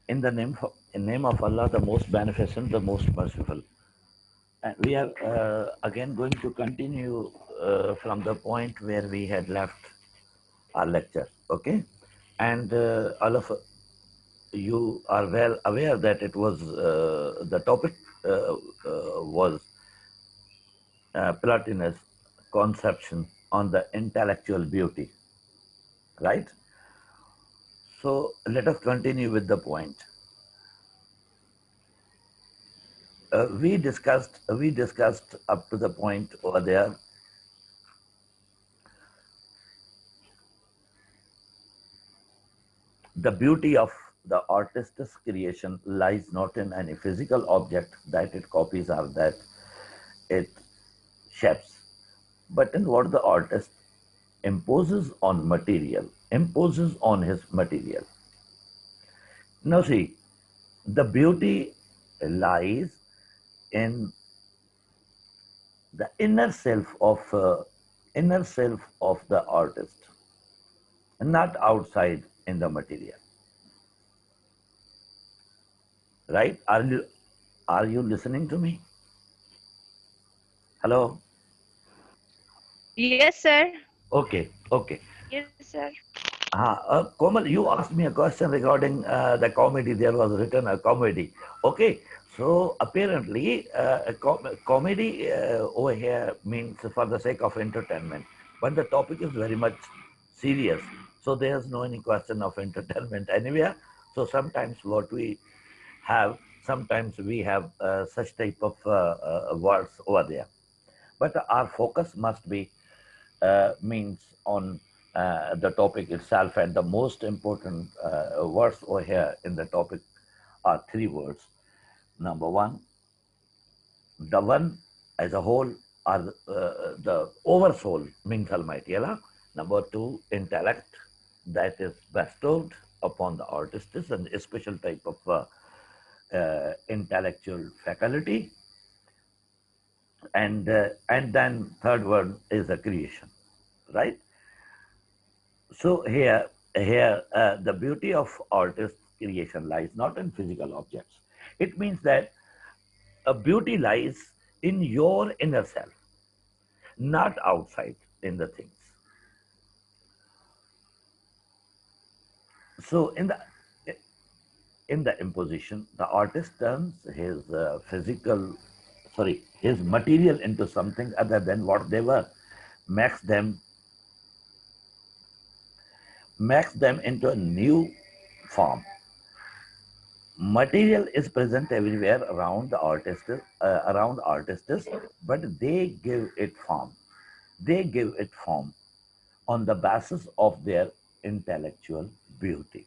In the name of Allah, the most beneficent, the most merciful. And we are again going to continue from the point where we had left our lecture. Okay, and all of you are well aware that it was the topic was Plotinus' conception on the intellectual beauty, right? So let us continue with the point. We discussed up to the point over there. The beauty of the artist's creation lies not in any physical object that it copies or that it shapes, but in what the artist imposes on his material. Now see, the beauty lies in the inner self of the artist, not outside in the material. Right? Are you listening to me? Hello? Yes, sir. Okay, okay. Yes, sir. Komal, you asked me a question regarding the comedy. There was written a comedy. Okay, so apparently comedy over here means for the sake of entertainment, but the topic is very much serious. So there's no any question of entertainment anywhere. So sometimes what we have, sometimes we have such type of words over there. But our focus must be means on the topic itself. And the most important words over here in the topic are three words. Number one, the one as a whole, or the oversoul means Almighty Allah. Number two, intellect that is bestowed upon the artist is an special type of intellectual faculty. And then third word is a creation, right? So here, the beauty of artist creation lies not in physical objects. It means that a beauty lies in your inner self, not outside in the things. So in the imposition, the artist turns his his material into something other than what they were, makes them into a new form. Material is present everywhere around artists, but they give it form on the basis of their intellectual beauty.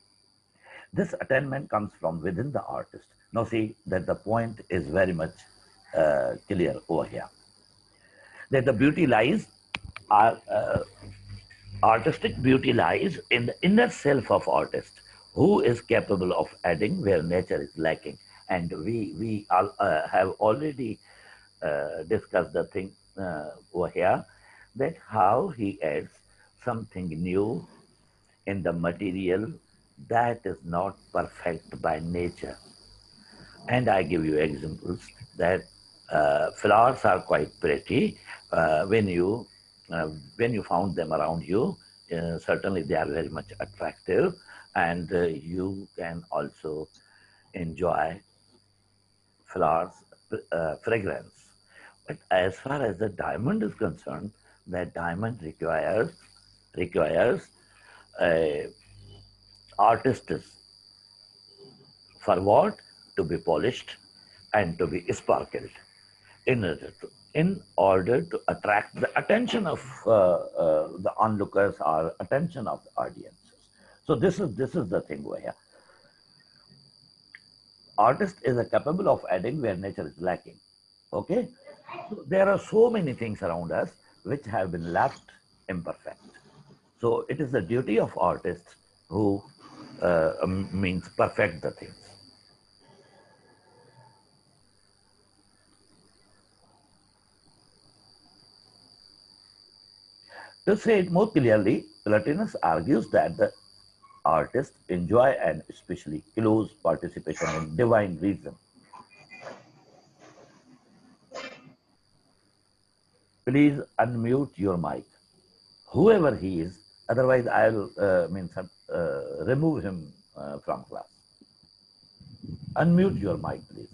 This attainment comes from within the artist. Now see that the point is very much clear over here, that the beauty lies uh, artistic beauty lies in the inner self of artist, who is capable of adding where nature is lacking. And we all, have already discussed the thing over here, that how he adds something new in the material that is not perfect by nature. And I give you examples that flowers are quite pretty when you found them around you. Certainly, they are very much attractive, and you can also enjoy flowers fragrance. But as far as the diamond is concerned, that diamond requires a artist for what? To be polished and to be sparkled in order to attract the attention of the onlookers or attention of the audiences. So this is the thing where artist is capable of adding where nature is lacking. Okay, so there are so many things around us which have been left imperfect. So it is the duty of artists who means perfect the things. To say it more clearly, Plotinus argues that the artists enjoy and especially close participation in divine reason. Please unmute your mic, whoever he is. Otherwise, I'll remove him from class. Unmute your mic, please.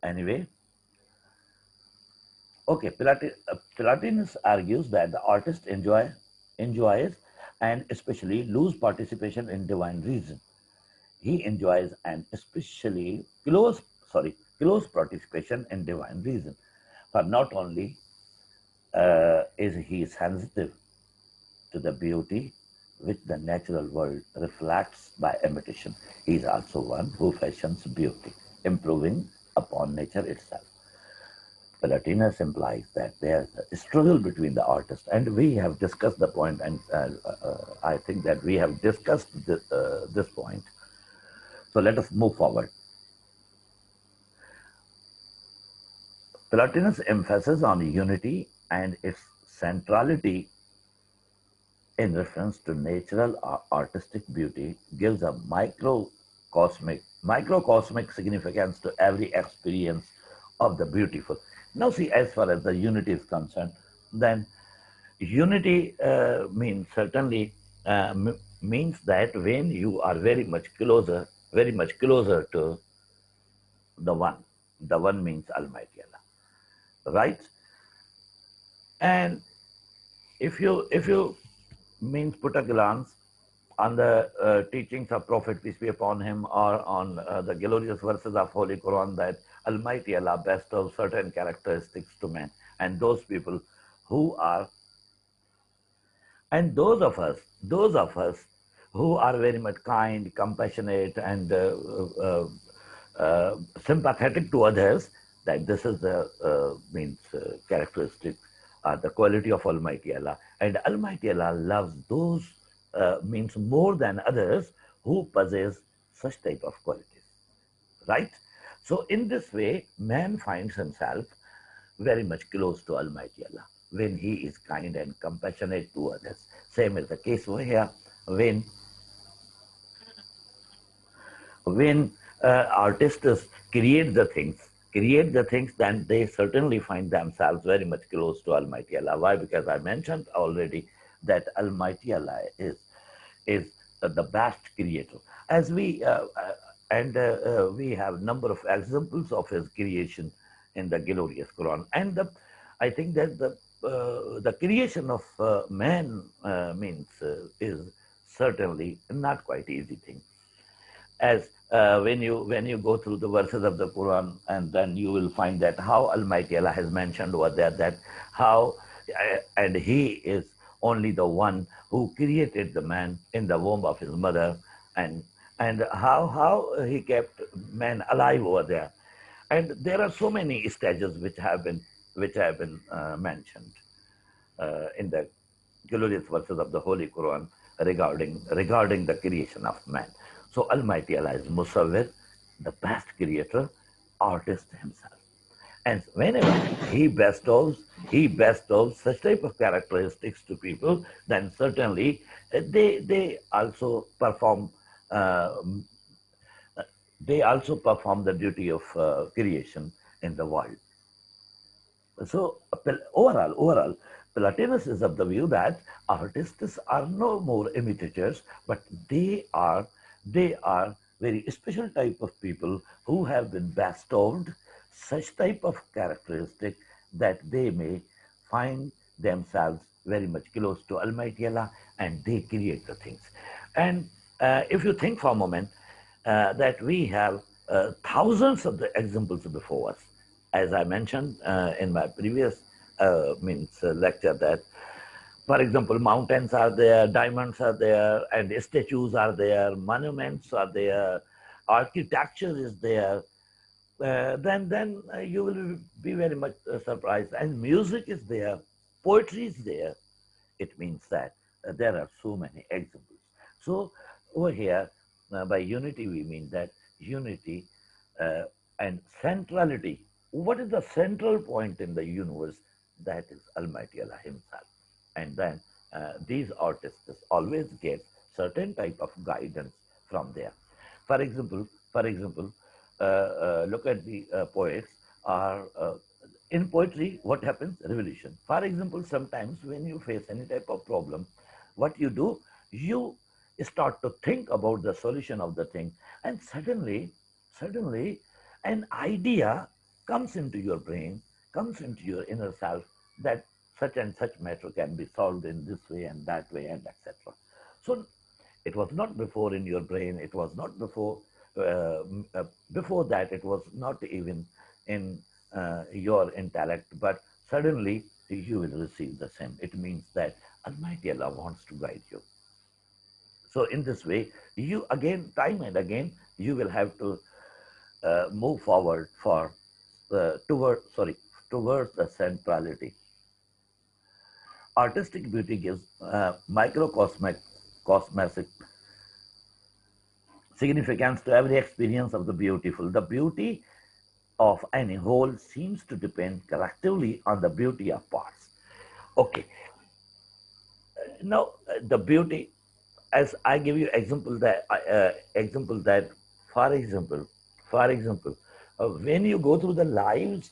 Anyway, okay. Plotinus argues that the artist enjoys and especially lose participation in divine reason. He enjoys and especially close participation in divine reason. For not only is he sensitive to the beauty which the natural world reflects by imitation, he is also one who fashions beauty, improving upon nature itself. Plotinus implies that there is a struggle between the artist, and we have discussed the point, and I think that we have discussed this point. So let us move forward. Plotinus' emphasis on unity and its centrality in reference to natural or artistic beauty gives a microcosmic significance to every experience of the beautiful. Now see, as far as the unity is concerned, then unity means certainly means that when you are very much closer to the one means Almighty Allah, right? And if you means put a glance on the teachings of Prophet, peace be upon him, or on the glorious verses of Holy Quran, that Almighty Allah bestows certain characteristics to men, and those people who are, and those of us who are very much kind, compassionate, and sympathetic to others, that this is the characteristic, the quality of Almighty Allah. And Almighty Allah loves those means more than others who possess such type of qualities, right? So in this way, man finds himself very much close to Almighty Allah when he is kind and compassionate to others. Same is the case over here when artists create the things, then they certainly find themselves very much close to Almighty Allah. Why? Because I mentioned already that Almighty Allah is the best creator. As we we have number of examples of his creation in the glorious Quran, and I think that the creation of man is certainly not quite easy thing. As when you go through the verses of the Quran, and then you will find that how Almighty Allah has mentioned over there that how and he is only the one who created the man in the womb of his mother, and how he kept man alive over there. And there are so many stages which have been mentioned in the glorious verses of the Holy Quran regarding the creation of man. So Almighty Allah is Musawwir, the best creator, artist himself. And whenever he bestows such type of characteristics to people, then certainly they also perform the duty of creation in the world. So overall, Plotinus is of the view that artists are no more imitators, but they are very special type of people who have been bestowed such type of characteristic that they may find themselves very much close to Almighty Allah, and they create the things. And if you think for a moment that we have thousands of the examples before us, as I mentioned in my previous lecture, that for example, mountains are there, diamonds are there, and statues are there, monuments are there, architecture is there. Then you will be very much surprised. And music is there, poetry is there. It means that there are so many examples. So over here, by unity we mean that unity uh, and centrality. What is the central point in the universe? That is Almighty Allah Himself. And then these artists always get certain type of guidance from there. For example, look at the poets are in poetry. What happens? Revolution. For example, sometimes when you face any type of problem, what you do, you start to think about the solution of the thing, and suddenly, an idea comes into your brain, comes into your inner self that such and such matter can be solved in this way and that way and etc. So it was not before in your brain. It was not before. Before that, it was not even in your intellect. But suddenly, you will receive the same. It means that Almighty Allah wants to guide you. So in this way, you again, time and again, you will have to move forward for towards the centrality. Artistic beauty gives microcosmic cosmetic significance to every experience of the beautiful. The beauty of any whole seems to depend collectively on the beauty of parts. Okay, now the beauty, as I give you example that, for example, when you go through the lives,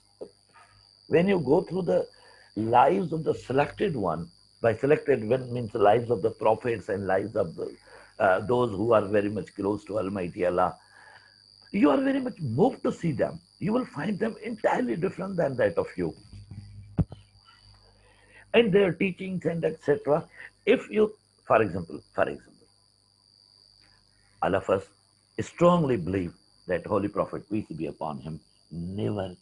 when you go through the lives of the selected one, by selected one means the lives of the prophets and lives of the those who are very much close to Almighty Allah, you are very much moved to see them. You will find them entirely different than that of you, and their teachings and etc. If you, for example, all of us strongly believe that Holy Prophet, peace be upon him, never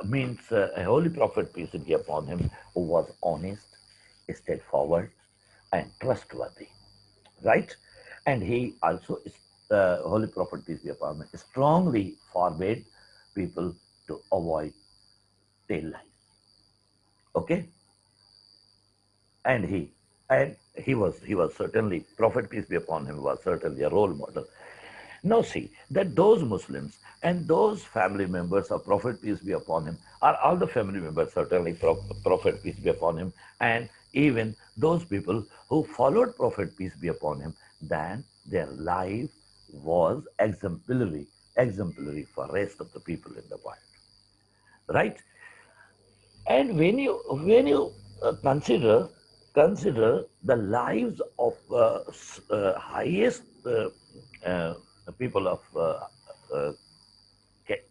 means a Holy Prophet, peace be upon him, who was honest, straightforward, and trustworthy, right? And he also, Holy Prophet, peace be upon him, strongly forbade people to avoid tail life. Okay? And he was certainly, Prophet, peace be upon him, was certainly a role model. Now see that those Muslims and those family members of Prophet, peace be upon him, are all the family members, certainly Prophet, peace be upon him, and even those people who followed Prophet, peace be upon him, then their life was exemplary for rest of the people in the world, right? And when you consider the lives of highest uh, people of uh,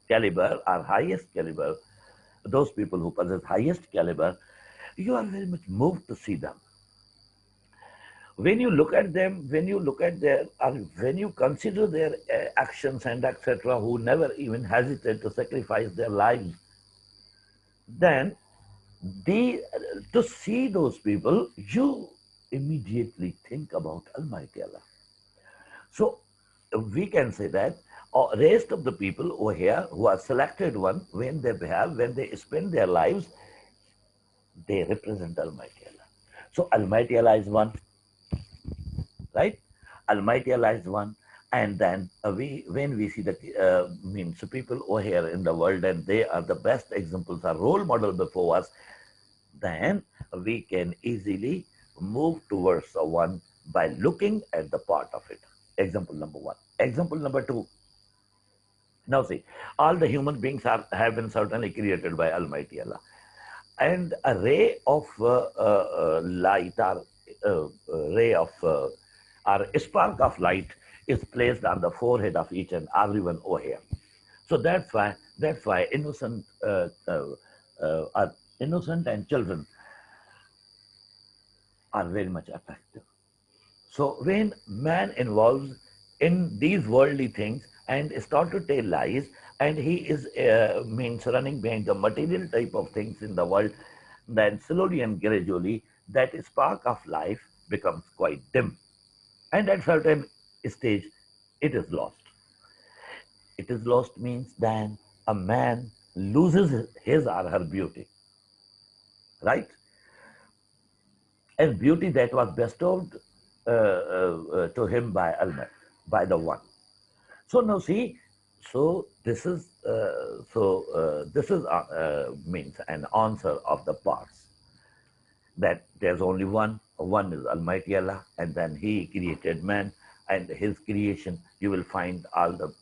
caliber or highest caliber, those people who possess highest caliber, you are very much moved to see them. When you look at them, when you look at their, or when you consider their actions and etc., who never even hesitate to sacrifice their lives, then they, to see those people, you immediately think about Almighty Allah. So we can say that rest of the people over here who are selected one, when they spend their lives, they represent Almighty Allah. So Almighty Allah is one, right? Almighty Allah is one. And then when we see that means people over here in the world, and they are the best examples, are role model before us, then we can easily move towards the one by looking at the part of it. Example number one. Example number two. Now see, all the human beings have been certainly created by Almighty Allah. And a ray of light, or ray of or a spark of light is placed on the forehead of each and everyone over here. So that's why innocent and children are very much effective. So when man involves in these worldly things and start to tell lies, and he is means running behind the material type of things in the world, then slowly and gradually that spark of life becomes quite dim, and at certain stage it is lost. It is lost means then a man loses his or her beauty, right? And beauty that was bestowed to him by Allah, by the one. So now see, this is means an answer of the parts, that there's only one. One is Almighty Allah, and then He created man, and His creation. You will find all the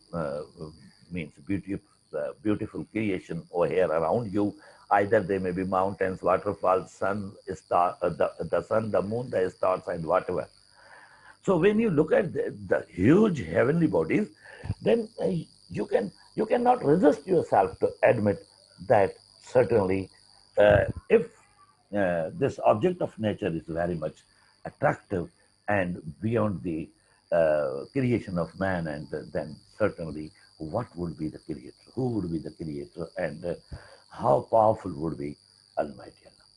means beautiful creation over here around you. Either they may be mountains, waterfalls, sun, star, the sun, the moon, the stars, and whatever. So when you look at the huge heavenly bodies, then you cannot resist yourself to admit that certainly, if this object of nature is very much attractive and beyond the creation of man, and then certainly what would be the creator? Who would be the creator? And how powerful would be Almighty Allah?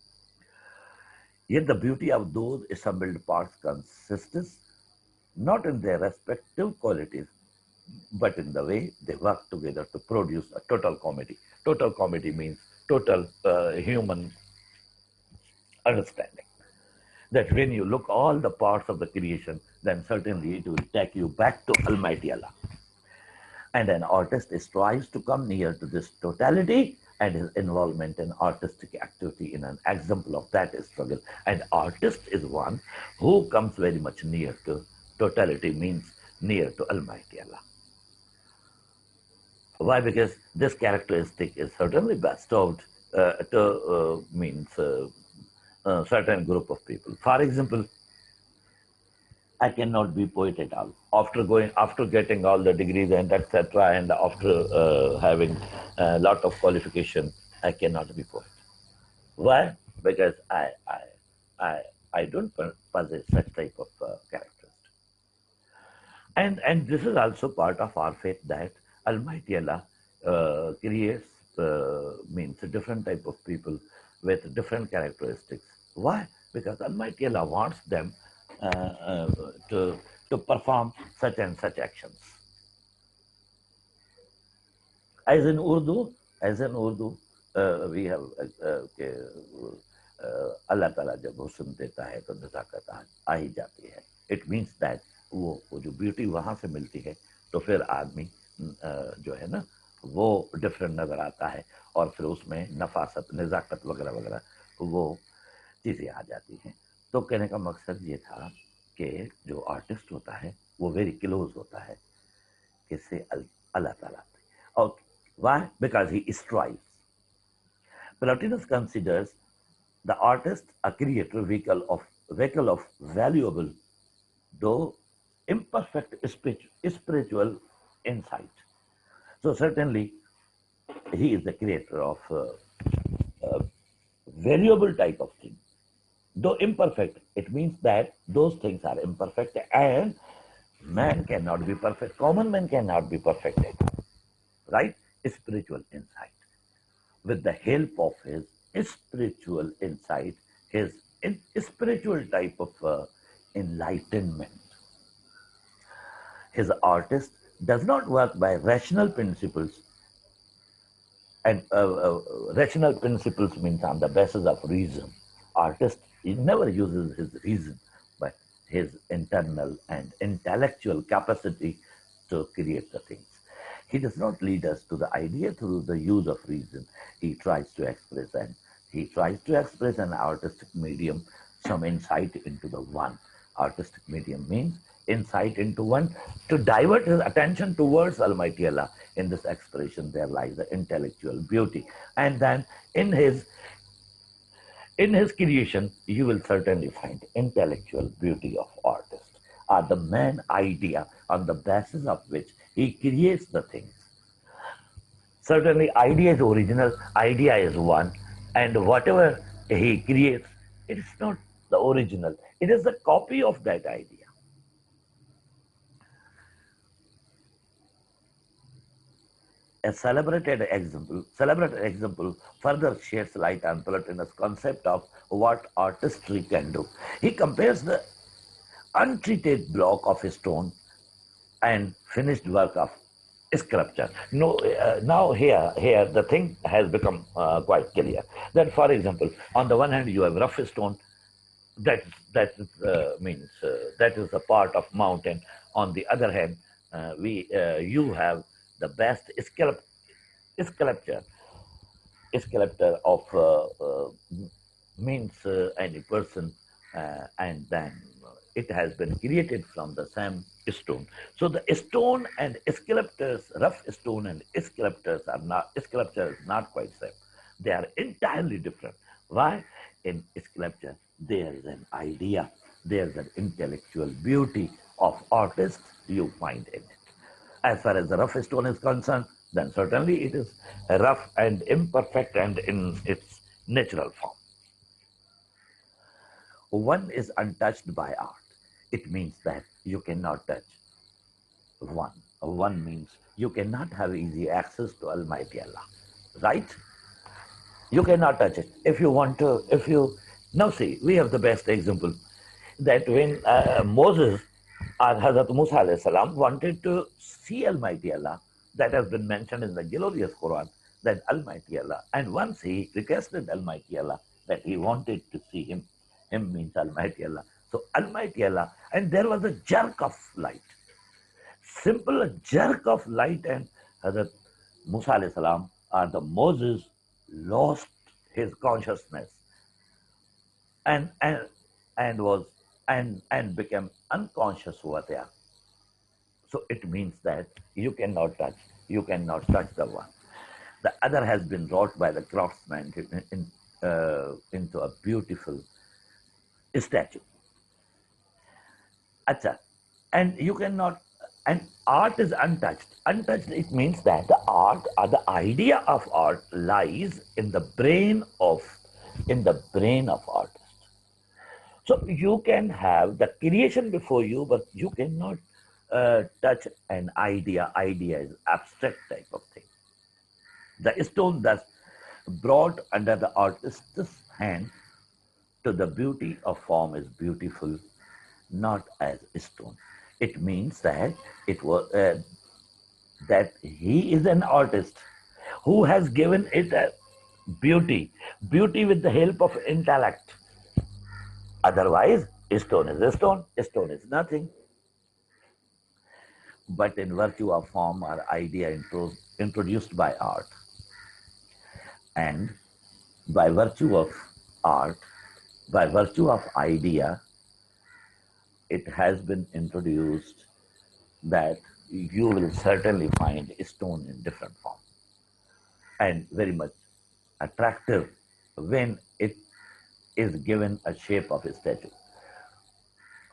Yet the beauty of those assembled parts consists not in their respective qualities, but in the way they work together to produce a total comedy. Total comedy means total human understanding. That when you look all the parts of the creation, then certainly it will take you back to Almighty Allah. And an artist strives to come near to this totality, and his involvement in artistic activity in an example of that struggle. And artist is one who comes very much near to totality, means near to Almighty Allah. Why? Because this characteristic is certainly bestowed to means a certain group of people. For example, I cannot be poet at all. After getting all the degrees and etc., and after having a lot of qualification, I cannot be poet. Why? Because I don't possess such type of characters. And this is also part of our faith, that Almighty Allah creates means a different type of people with different characteristics. Why? Because Almighty Allah wants them to perform such and such actions. As in Urdu, we have Allah Ta'ala जब हुस्न देता है तो नज़ाकत आ ही जाती है. It means that वो जो beauty वहाँ से मिलती है, तो फिर आदमी जो है ना, वो डिफरेंट नजर आता है, और फिर उसमें नफासत, नज़ाकत वगैरह वगैरह वो चीज़ें आ जाती हैं. तो कहने का मकसद ये था कि जो आर्टिस्ट होता है वो वेरी क्लोज होता है किससे? अल्लाह ताला. और why? Because he strives. Plotinus considers the artist a creator vehicle of valuable, though imperfect spiritual insight. So certainly he is the creator of valuable type of thing. Though imperfect, it means that those things are imperfect, and man cannot be perfect. Common man cannot be perfected, right? Spiritual insight. With the help of his spiritual insight, his spiritual type of enlightenment, his artist does not work by rational principles. And rational principles means on the basis of reason. Artist, he never uses his reason, but his internal and intellectual capacity to create the things. He does not lead us to the idea through the use of reason. He tries to express an artistic medium, some insight into the one. Artistic medium means insight into one, to divert his attention towards Almighty Allah. In this expression, there lies the intellectual beauty. And then in his creation, you will certainly find intellectual beauty of artist, or the man idea on the basis of which he creates the things. Certainly, idea is original, idea is one, and whatever he creates, it is not the original, it is the copy of that idea. A celebrated example further sheds light on Plotinus' concept of what artistry can do. He compares the untreated block of stone and finished work of sculpture. Now here the thing has become quite clear. That, for example, on the one hand you have rough stone, that is a part of mountain. On the other hand, you have the best sculpture sculptor of means any person, and then it has been created from the same stone. So the stone and sculptors, rough stone and sculpture is not quite same. They are entirely different. Why? In sculpture, there is an idea, there is an intellectual beauty of artists you find in it. As far as the rough stone is concerned, then certainly it is rough and imperfect and in its natural form. One is untouched by art. It means that you cannot touch one. One means you cannot have easy access to Almighty Allah. Right? You cannot touch it. If you want to, if you, now see, we have the best example that when Moses or Hazrat Musa alayhi salam wanted to see Almighty Allah, that has been mentioned in the glorious Quran, that Almighty Allah, and once he requested Almighty Allah that he wanted to see him means Almighty Allah. So Almighty Allah, and there was a jerk of light, simple jerk of light, and Hazrat Musa alayhi salam or the Moses lost his consciousness and and and was and became unconscious over there. So it means that you cannot touch the one. The other has been wrought by the craftsman into a beautiful statue. Acha. And you cannot, and art is untouched. Untouched, it means that the art or the idea of art lies in the brain of artist. So you can have the creation before you, but you cannot touch an idea. Idea is abstract type of thing. The stone thus brought under the artist's hand to the beauty of form is beautiful, not as stone. It means that it was that he is an artist who has given it a beauty with the help of intellect. Otherwise, stone is a stone, stone is nothing. But in virtue of form or idea introduced by art, and by virtue of art, by virtue of idea, it has been introduced that you will certainly find a stone in different form and very much attractive when it is given a shape of a statue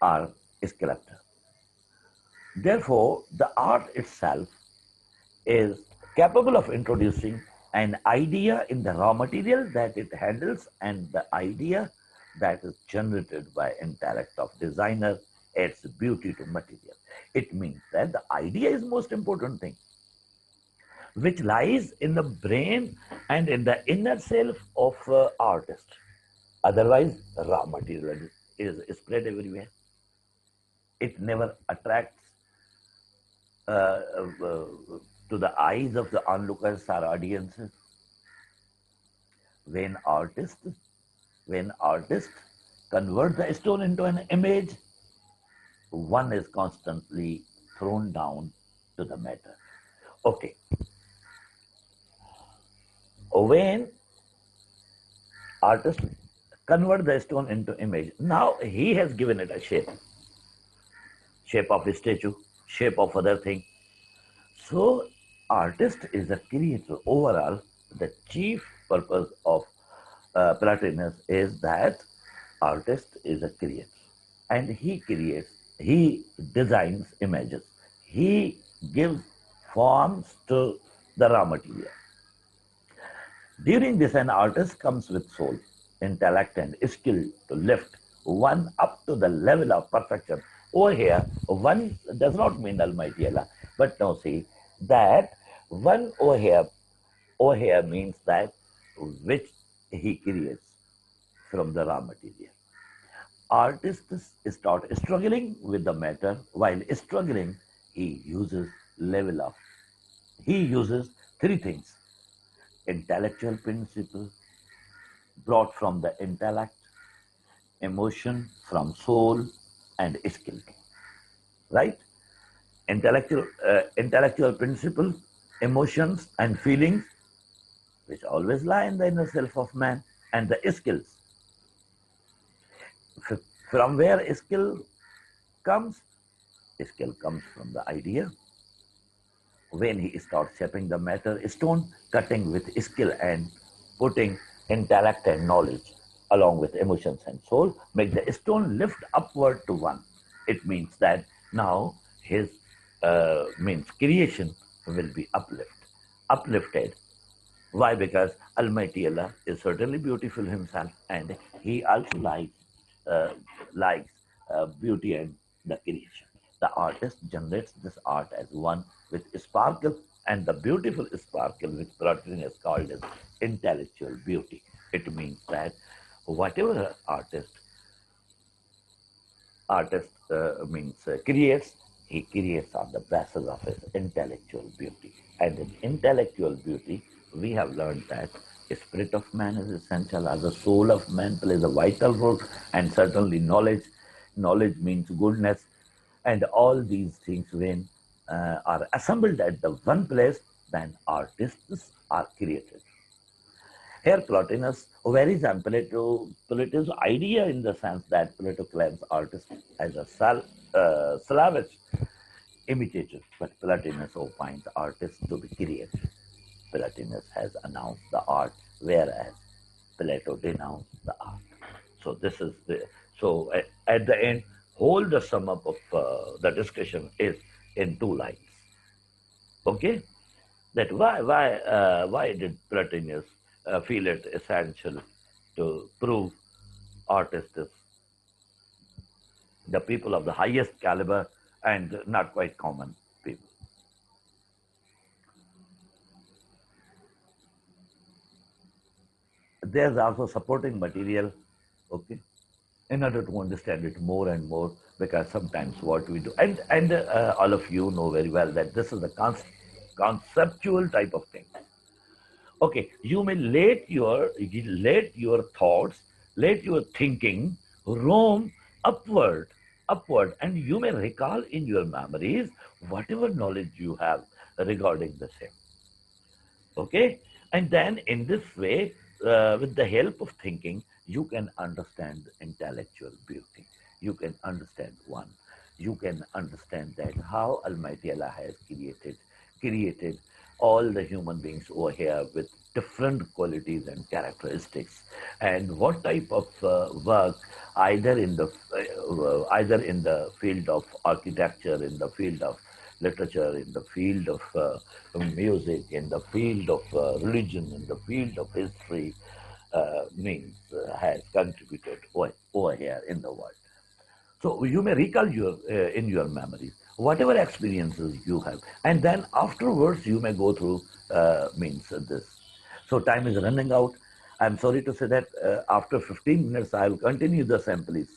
or a sculpture. Therefore, the art itself is capable of introducing an idea in the raw material that it handles, and the idea that is generated by intellect of designer adds beauty to material. It means that the idea is most important thing, which lies in the brain and in the inner self of artist. Otherwise, raw material is spread everywhere. It never attracts uh, uh, to the eyes of the onlookers or audiences. When artists, when artists convert the stone into an image, one is constantly thrown down to the matter. Okay. When artists convert the stone into image, now he has given it a shape of a statue, shape of other thing. So artist is a creator. Overall, the chief purpose of Plotinus is that artist is a creator, and he designs images, he gives forms to the raw material. During this, an artist comes with soul, intellect, and skill to lift one up to the level of perfection. Over here, one does not mean Almighty Allah, but now see that one over here means that which he creates from the raw material. Artists start struggling with the matter. While struggling, he uses level of, he uses three things: intellectual principle brought from the intellect, emotion from soul, and skill. Right? Intellectual principles, emotions, and feelings, which always lie in the inner self of man, and the skills. From where comes, skill comes from the idea. When he starts shaping the matter stone, cutting with skill and putting intellect and knowledge along with emotions and soul, make the stone lift upward to one. It means that now his means creation will be uplifted. Why? Because Almighty Allah is certainly beautiful himself, and he also uh, likes beauty and the creation. The artist generates this art as one with sparkle, and the beautiful sparkle which Plotinus called as intellectual beauty. It means that whatever artist creates, he creates on the basis of his intellectual beauty. And in intellectual beauty, we have learned that the spirit of man is essential, as the soul of man plays a vital role, and certainly knowledge. Knowledge means goodness, and all these things, when are assembled at the one place, then artists are created. Here, Plotinus varies on Plato's idea in the sense that Plato claims artist as a slavish imitator, but Plotinus opines artists to be created. Plotinus has announced the art, whereas Plato denounced the art. So this is the so at the end, whole the sum up of the discussion is in two lines. Okay, that why did Plotinus feel it essential to prove artists is the people of the highest caliber and not quite common people. There's also supporting material, okay, in order to understand it more and more, because sometimes what we do, and all of you know very well that this is a conceptual type of thing. Okay, you may let your thoughts, let your thinking roam upward, and you may recall in your memories whatever knowledge you have regarding the same. Okay, and then in this way, with the help of thinking, you can understand intellectual beauty. You can understand one. You can understand that how Almighty Allah has created all the human beings over here with different qualities and characteristics, and what type of work, either in the field of architecture, in the field of literature, in the field of music, in the field of religion, in the field of history, means has contributed over here in the world. So you may recall in your memories whatever experiences you have, and then afterwards you may go through means this. So time is running out. I'm sorry to say that after 15 minutes I will continue the assemblies.